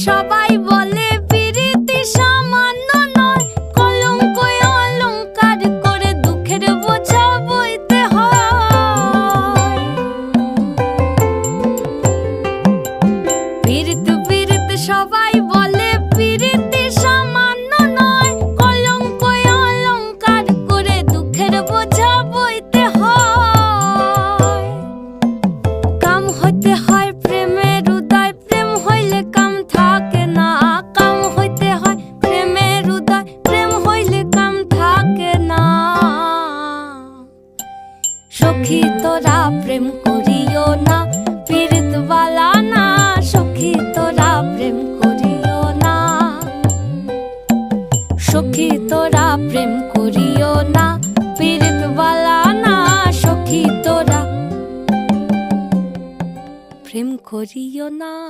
সবাই বলে পিরিতি সামান্য নয়, কলঙ্ক অলংকার করে দুঃখের বোঝা বইতে হয়। পিরিত পিরিত সবাই বলে পিরিতি সামান্য নয়, কলঙ্ক অলংকার করে দুঃখের বোঝা বইতে হয়। কাম হইতে হয় প্রেমের উদয়, প্রেম হইলে কাম থাকে না। কাম হইতে হয় প্রেমের উদয়, প্রেম হইলে কাম থাকে না। সখী তোরা প্রেম করিও না, পীড়িত বালা না। সখী তোরা প্রেম করিও না, সখী তোরা প্রেম করিও না, পীড়িত বালা না। সখী তোরা প্রেম করিও না।